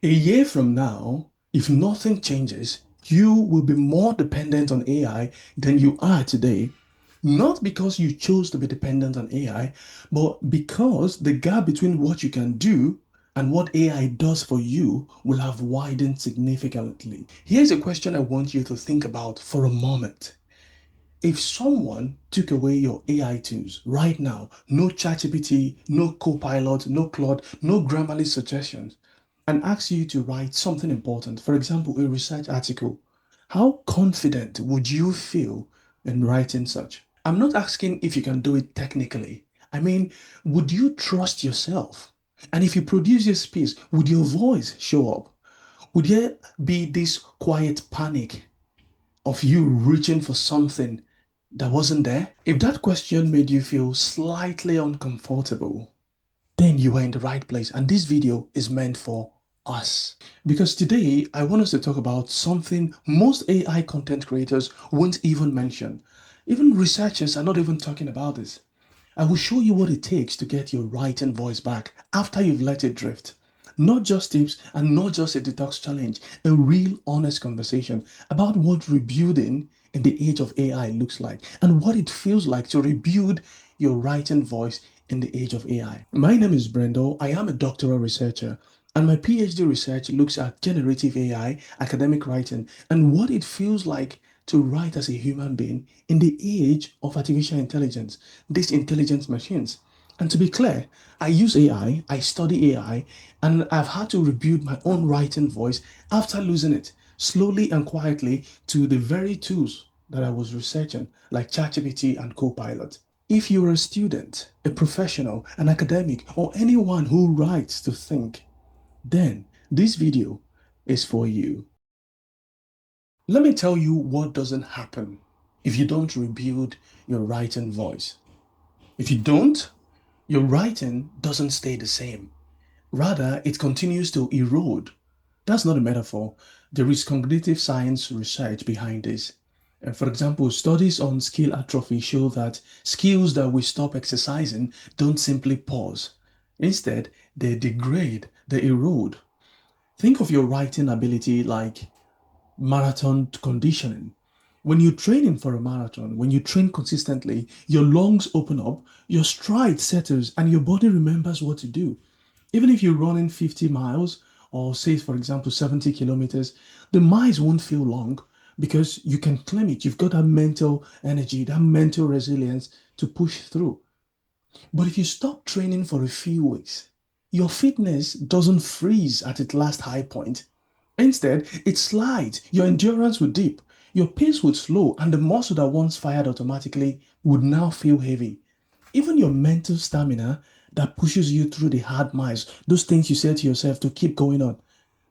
A year from now, if nothing changes, you will be more dependent on AI than you are today. Not because you chose to be dependent on AI, but because the gap between what you can do and what AI does for you will have widened significantly. Here's a question I want you to think about for a moment. If someone took away your AI tools right now, no ChatGPT, no Copilot, no Claude, no Grammarly suggestions, and asked you to write something important, for example, a research article, how confident would you feel in writing such? I'm not asking if you can do it technically. I mean, would you trust yourself? And if you produce this piece, would your voice show up? Would there be this quiet panic of you reaching for something that wasn't there? If that question made you feel slightly uncomfortable, then you are in the right place. And this video is meant for us. Because today, I want us to talk about something most AI content creators won't even mention. Even researchers are not even talking about this. I will show you what it takes to get your writing voice back after you've let it drift. Not just tips and not just a detox challenge, a real honest conversation about what rebuilding in the age of AI looks like and what it feels like to rebuild your writing voice in the age of AI. My name is Brendal. I am a doctoral researcher, and my PhD research looks at generative AI, academic writing, and what it feels like to write as a human being in the age of artificial intelligence, these intelligent machines. And to be clear, I use AI, I study AI, and I've had to rebuild my own writing voice after losing it, slowly and quietly, to the very tools that I was researching, like ChatGPT and Copilot. If you're a student, a professional, an academic, or anyone who writes to think, then this video is for you. Let me tell you what doesn't happen if you don't rebuild your writing voice. If you don't, your writing doesn't stay the same. Rather, it continues to erode. That's not a metaphor. There is cognitive science research behind this. And for example, studies on skill atrophy show that skills that we stop exercising don't simply pause. Instead, they degrade, they erode. Think of your writing ability like marathon conditioning. When you're training for a marathon, when you train consistently, your lungs open up, your stride settles, and your body remembers what to do. Even if you're running 50 miles, or say, for example, 70 kilometers, the miles won't feel long because you can claim it. You've got that mental energy, that mental resilience to push through. But if you stop training for a few weeks, your fitness doesn't freeze at its last high point. Instead, it slides, your endurance would dip, your pace would slow, and the muscle that once fired automatically would now feel heavy. Even your mental stamina that pushes you through the hard miles, those things you say to yourself to keep going on,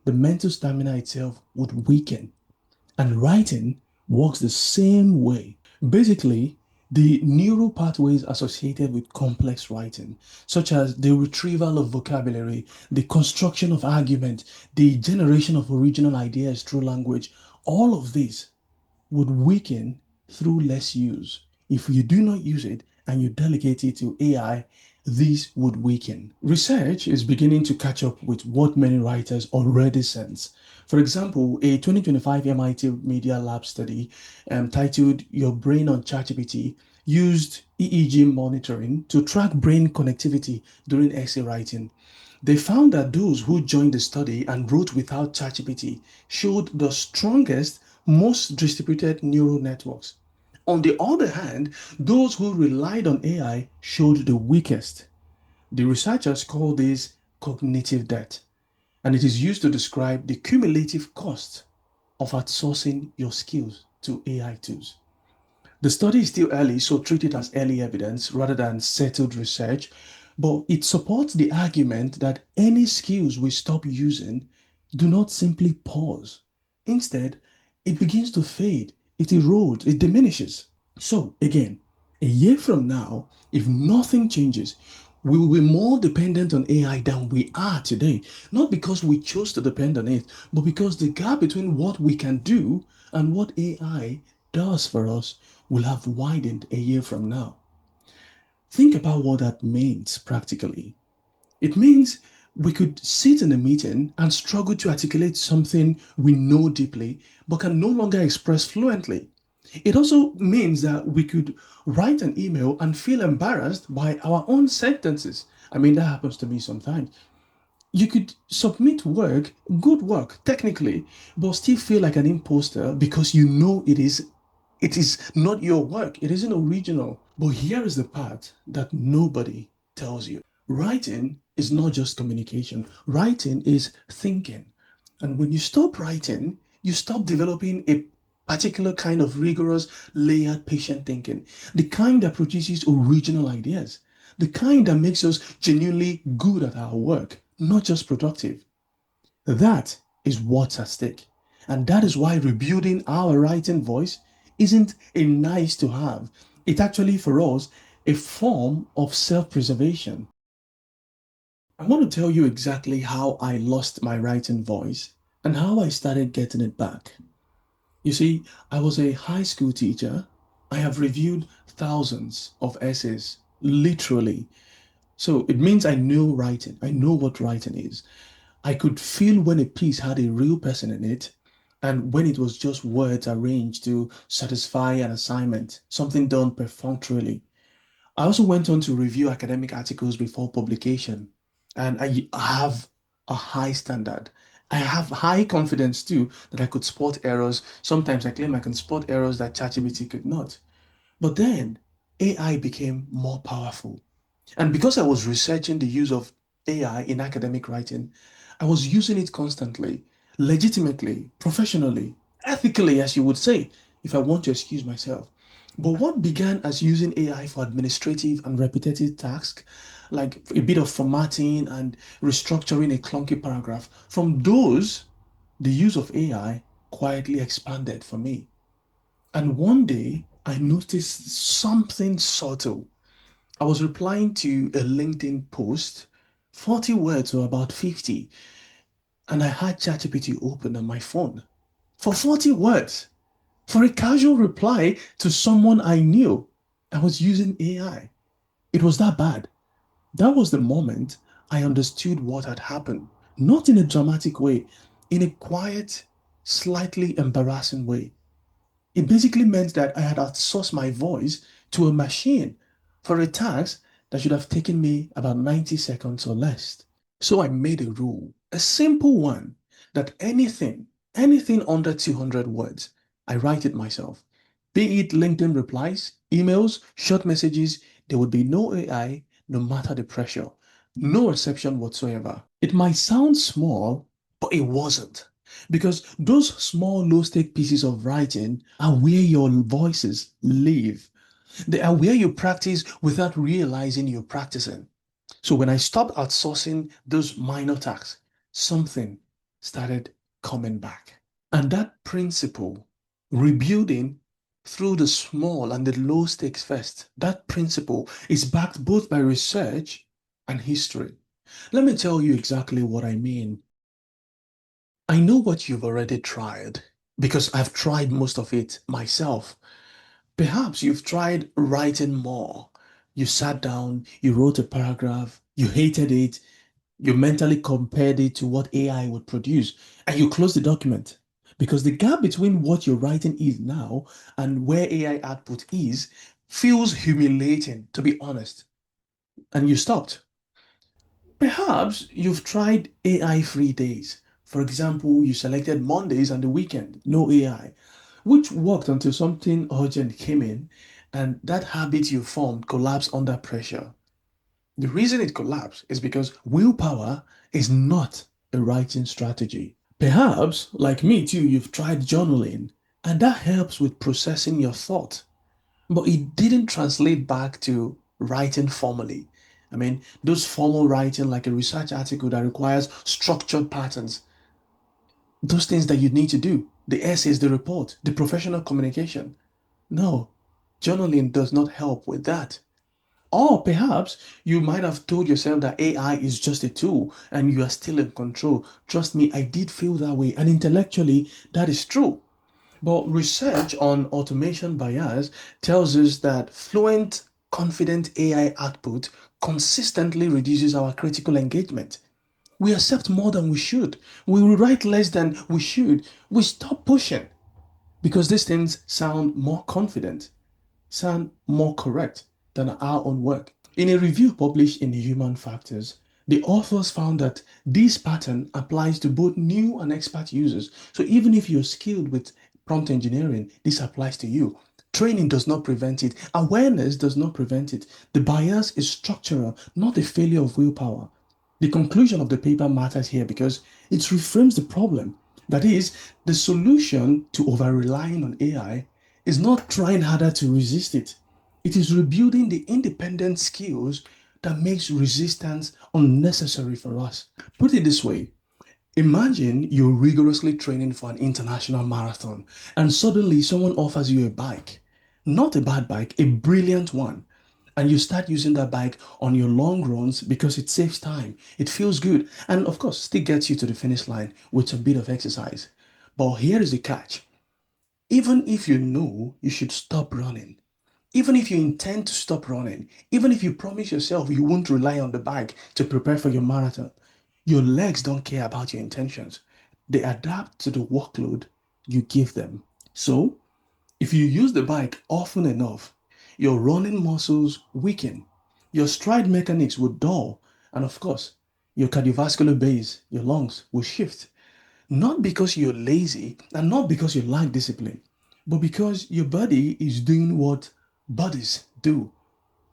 the mental stamina itself would weaken. And writing works the same way. Basically, the neural pathways associated with complex writing, such as the retrieval of vocabulary, the construction of argument, the generation of original ideas through language, all of this would weaken through less use. If you do not use it and you delegate it to AI, this would weaken. Research is beginning to catch up with what many writers already sense. For example, a 2025 MIT Media Lab study titled Your Brain on ChatGPT used EEG monitoring to track brain connectivity during essay writing. They found that those who joined the study and wrote without ChatGPT showed the strongest, most distributed neural networks. On the other hand, those who relied on AI showed the weakest. The researchers call this cognitive debt, and it is used to describe the cumulative cost of outsourcing your skills to AI tools. The study is still early, so treat it as early evidence rather than settled research, but it supports the argument that any skills we stop using do not simply pause. Instead, it begins to fade, it erodes, it diminishes. So, again, a year from now, if nothing changes, we will be more dependent on AI than we are today. Not because we chose to depend on it, but because the gap between what we can do and what AI does for us will have widened a year from now. Think about what that means practically. It means We could sit in a meeting and struggle to articulate something we know deeply but can no longer express fluently. It also means that we could write an email and feel embarrassed by our own sentences. I mean, that happens to me sometimes. You could submit work, good work, technically, but still feel like an imposter because you know it is not your work. It isn't original. But here is the part that nobody tells you. Writing is not just communication. Writing is thinking. And when you stop writing, you stop developing a particular kind of rigorous, layered, patient thinking. The kind that produces original ideas. The kind that makes us genuinely good at our work, not just productive. That is what's at stake. And that is why rebuilding our writing voice isn't a nice to have. It's actually for us a form of self preservation. I want to tell you exactly how I lost my writing voice and how I started getting it back. You see, I was a high school teacher. I have reviewed thousands of essays, literally. So it means I know writing. I know what writing is. I could feel when a piece had a real person in it and when it was just words arranged to satisfy an assignment, something done perfunctorily. I also went on to review academic articles before publication, and I have a high standard. I have high confidence too that I could spot errors. Sometimes I claim I can spot errors that ChatGPT could not. But then AI became more powerful. And because I was researching the use of AI in academic writing, I was using it constantly, legitimately, professionally, ethically, as you would say, if I want to excuse myself. But what began as using AI for administrative and repetitive tasks, like a bit of formatting and restructuring a clunky paragraph, from those, the use of AI quietly expanded for me. And one day, I noticed something subtle. I was replying to a LinkedIn post, 40 words or about 50, and I had ChatGPT open on my phone for 40 words for a casual reply to someone I knew. I was using AI. It was that bad. That was the moment I understood what had happened. Not in a dramatic way, in a quiet, slightly embarrassing way. It basically meant that I had outsourced my voice to a machine for a task that should have taken me about 90 seconds or less. So I made a rule, a simple one, that anything under 200 words, I write it myself. Be it LinkedIn replies, emails, short messages, there would be no AI, no matter the pressure. No exception whatsoever. It might sound small, but it wasn't. Because those small, low stake pieces of writing are where your voices live. They are where you practice without realizing you're practicing. So when I stopped outsourcing those minor tasks, something started coming back. And that principle, rebuilding through the small and the low stakes first, that principle is backed both by research and history. Let me tell you exactly what I mean. I know what you've already tried because I've tried most of it myself. Perhaps you've tried writing more. You sat down, you wrote a paragraph, you hated it, you mentally compared it to what AI would produce, and you closed the document. Because the gap between what you're writing is now and where AI output is feels humiliating, to be honest. And you stopped. Perhaps you've tried AI free days. For example, you selected Mondays and the weekend, no AI, which worked until something urgent came in, and that habit you formed collapsed under pressure. The reason it collapsed is because willpower is not a writing strategy. Perhaps, like me too, you've tried journaling, and that helps with processing your thought, but it didn't translate back to writing formally. I mean, those formal writing, like a research article that requires structured patterns, those things that you need to do, the essays, the report, the professional communication. No, journaling does not help with that. Or perhaps you might have told yourself that AI is just a tool and you are still in control. Trust me, I did feel that way, and intellectually, that is true. But research on automation bias tells us that fluent, confident AI output consistently reduces our critical engagement. We accept more than we should. We write less than we should. We stop pushing because these things sound more confident, sound more correct than our own work. In a review published in Human Factors, the authors found that this pattern applies to both new and expert users. So even if you're skilled with prompt engineering, this applies to you. Training does not prevent it. Awareness does not prevent it. The bias is structural, not a failure of willpower. The conclusion of the paper matters here because it reframes the problem. That is, the solution to over relying on AI is not trying harder to resist it. It is rebuilding the independent skills that makes resistance unnecessary for us. Put it this way, imagine you're rigorously training for an international marathon and suddenly someone offers you a bike. Not a bad bike, a brilliant one. And you start using that bike on your long runs because it saves time, it feels good, and of course, still gets you to the finish line with a bit of exercise. But here is the catch. Even if you know you should stop running, even if you intend to stop running, even if you promise yourself you won't rely on the bike to prepare for your marathon, your legs don't care about your intentions. They adapt to the workload you give them. So, if you use the bike often enough, your running muscles weaken, your stride mechanics will dull, and of course, your cardiovascular base, your lungs, will shift. Not because you're lazy and not because you lack discipline, but because your body is doing what bodies do.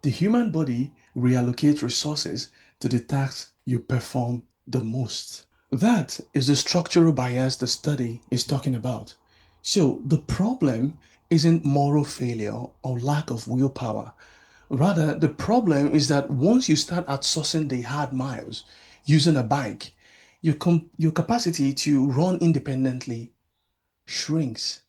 The human body reallocates resources to the tasks you perform the most. That is the structural bias the study is talking about. So the problem isn't moral failure or lack of willpower. Rather, the problem is that once you start outsourcing the hard miles using a bike, your capacity to run independently shrinks.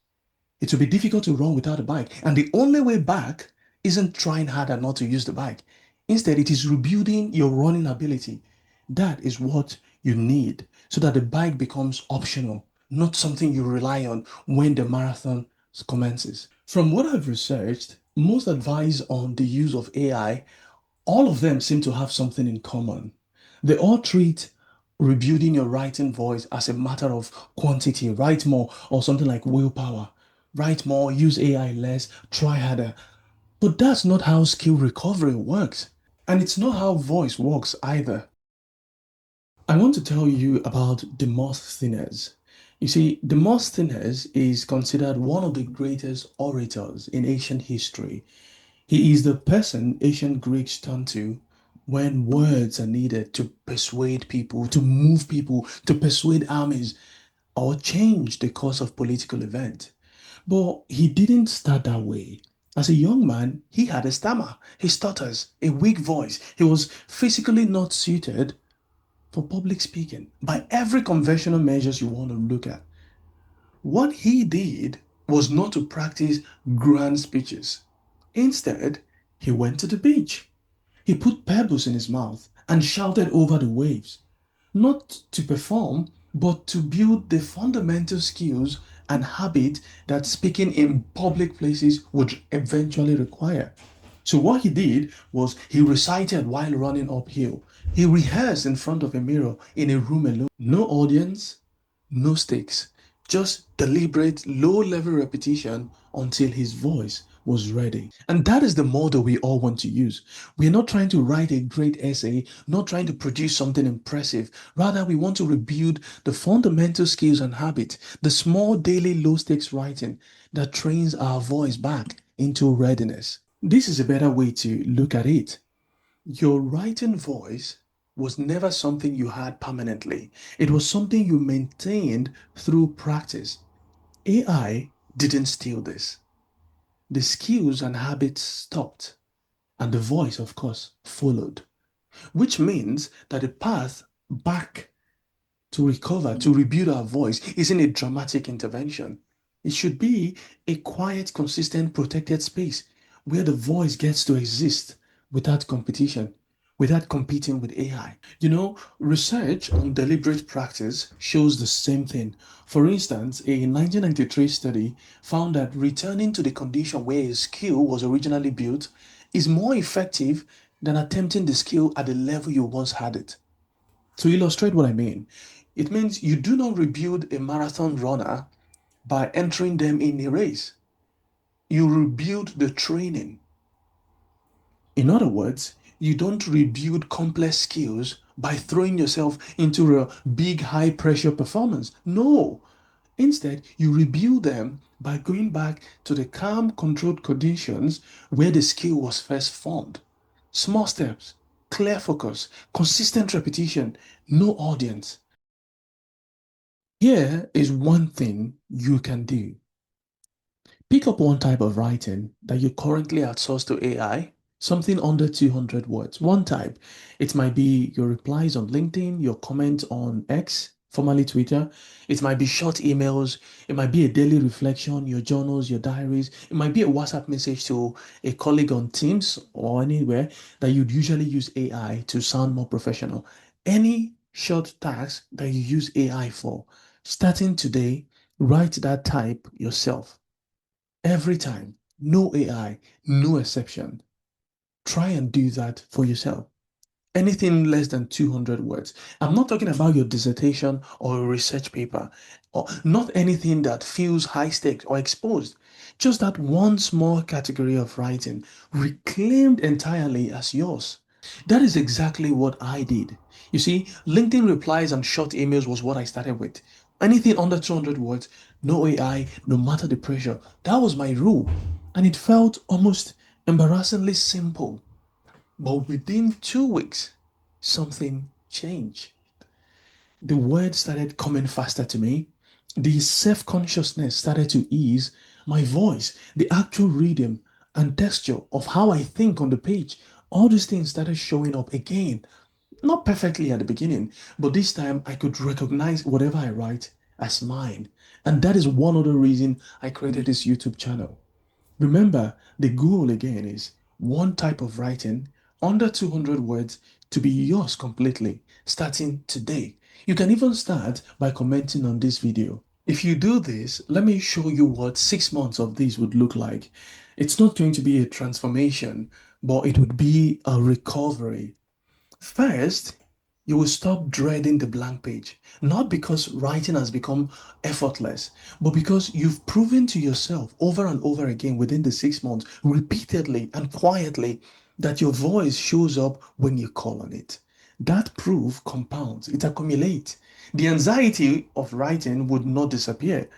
It will be difficult to run without a bike. And the only way back isn't trying harder not to use the bike. Instead, it is rebuilding your running ability. That is what you need so that the bike becomes optional, not something you rely on when the marathon commences. From what I've researched, most advice on the use of AI, all of them seem to have something in common. They all treat rebuilding your writing voice as a matter of quantity, write more, or something like willpower. Write more, use AI less, try harder. But that's not how skill recovery works. And it's not how voice works either. I want to tell you about Demosthenes. You see, Demosthenes is considered one of the greatest orators in ancient history. He is the person ancient Greeks turn to when words are needed to persuade people, to move people, to persuade armies, or change the course of political event. But he didn't start that way. As a young man, he had a stammer, he stutters, a weak voice. He was physically not suited for public speaking by every conventional measures you want to look at. What he did was not to practice grand speeches. Instead, he went to the beach. He put pebbles in his mouth and shouted over the waves, not to perform, but to build the fundamental skills and habit that speaking in public places would eventually require. So, what he did was he recited while running uphill. He rehearsed in front of a mirror in a room alone. No audience, no stakes, just deliberate low level repetition until his voice was ready. And that is the model we all want to use. We're not trying to write a great essay, not trying to produce something impressive. Rather, we want to rebuild the fundamental skills and habits, the small daily low stakes writing that trains our voice back into readiness. This is a better way to look at it. Your writing voice was never something you had permanently. It was something you maintained through practice. AI didn't steal this. The skills and habits stopped, and the voice, of course, followed, which means that the path back to recover, to rebuild our voice, isn't a dramatic intervention. It should be a quiet, consistent, protected space where the voice gets to exist without competition, without competing with AI. You know, research on deliberate practice shows the same thing. For instance, a 1993 study found that returning to the condition where a skill was originally built is more effective than attempting the skill at the level you once had it. To illustrate what I mean, it means you do not rebuild a marathon runner by entering them in a race. You rebuild the training. In other words, you don't rebuild complex skills by throwing yourself into a big high pressure performance. No. Instead, you rebuild them by going back to the calm, controlled conditions where the skill was first formed. Small steps, clear focus, consistent repetition, no audience. Here is one thing you can do. Pick up one type of writing that you currently outsource to AI, something under 200 words. One type. It might be your replies on LinkedIn, your comments on X, formerly Twitter. It might be short emails. It might be a daily reflection, your journals, your diaries. It might be a WhatsApp message to a colleague on Teams or anywhere that you'd usually use AI to sound more professional. Any short task that you use AI for, starting today, write that type yourself. Every time, no AI, no exception. Try and do that for yourself. Anything less than 200 words. I'm not talking about your dissertation or a research paper, or not anything that feels high stakes or exposed. Just that one small category of writing reclaimed entirely as yours. That is exactly what I did. You see, LinkedIn replies and short emails was what I started with. Anything under 200 words, no AI, no matter the pressure. That was my rule. And it felt almost embarrassingly simple. But within 2 weeks, something changed. The words started coming faster to me. The self consciousness started to ease. My voice, the actual rhythm and texture of how I think on the page, all these things started showing up again. Not perfectly at the beginning, but this time I could recognize whatever I write as mine. And that is one other reason I created this YouTube channel. Remember, the goal again is one type of writing under 200 words to be yours completely, starting today. You can even start by commenting on this video. If you do this, let me show you what 6 months of this would look like. It's not going to be a transformation, but it would be a recovery. First, you will stop dreading the blank page, not because writing has become effortless, but because you've proven to yourself over and over again within the 6 months, repeatedly and quietly, that your voice shows up when you call on it. That proof compounds, it accumulates. The anxiety of writing would not disappear,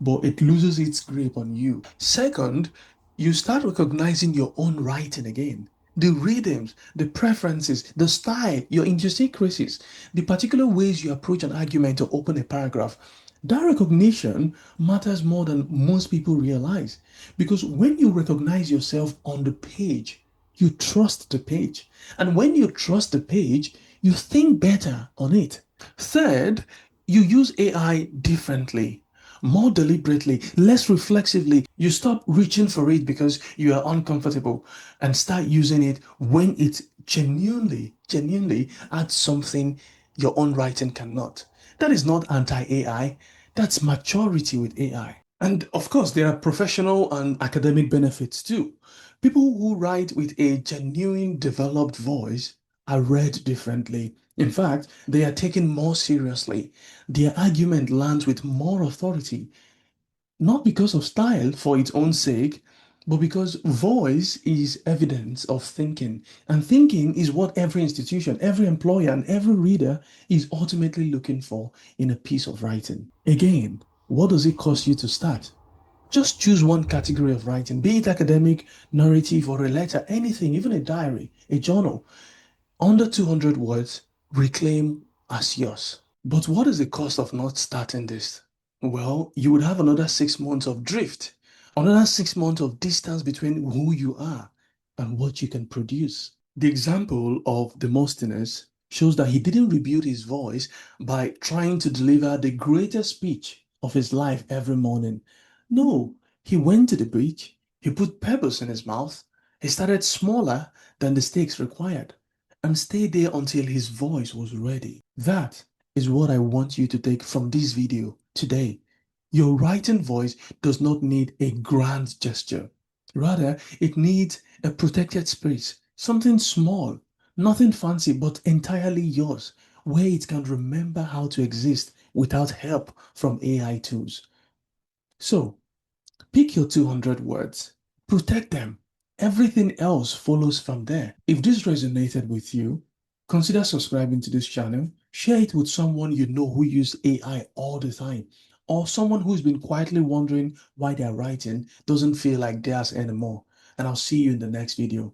but it loses its grip on you. Second, you start recognizing your own writing again. The rhythms, the preferences, the style, your idiosyncrasies, the particular ways you approach an argument or open a paragraph. That recognition matters more than most people realize. Because when you recognize yourself on the page, you trust the page. And when you trust the page, you think better on it. Third, you use AI differently, more deliberately, less reflexively. You stop reaching for it because you are uncomfortable and start using it when it genuinely adds something your own writing cannot. That is not anti-AI, that's maturity with AI. And of course, there are professional and academic benefits too. People who write with a genuine developed voice are read differently. In fact, they are taken more seriously. Their argument lands with more authority, not because of style for its own sake, but because voice is evidence of thinking. And thinking is what every institution, every employer, and every reader is ultimately looking for in a piece of writing. Again, what does it cost you to start? Just choose one category of writing, be it academic, narrative, or a letter, anything, even a diary, a journal. Under 200 words, reclaim as yours. But what is the cost of not starting this? Well, you would have another 6 months of drift, another 6 months of distance between who you are and what you can produce. The example of Demosthenes shows that he didn't rebuild his voice by trying to deliver the greatest speech of his life every morning. No, he went to the beach, he put pebbles in his mouth, he started smaller than the stakes required, and stayed there until his voice was ready. That is what I want you to take from this video today. Your writing voice does not need a grand gesture. Rather, it needs a protected space, something small, nothing fancy, but entirely yours. where it can remember how to exist without help from AI tools. So, pick your 200 words, protect them. Everything else follows from there. If this resonated with you, consider subscribing to this channel. Share it with someone you know who uses AI all the time, or someone who's been quietly wondering why their writing doesn't feel like theirs anymore. And I'll see you in the next video.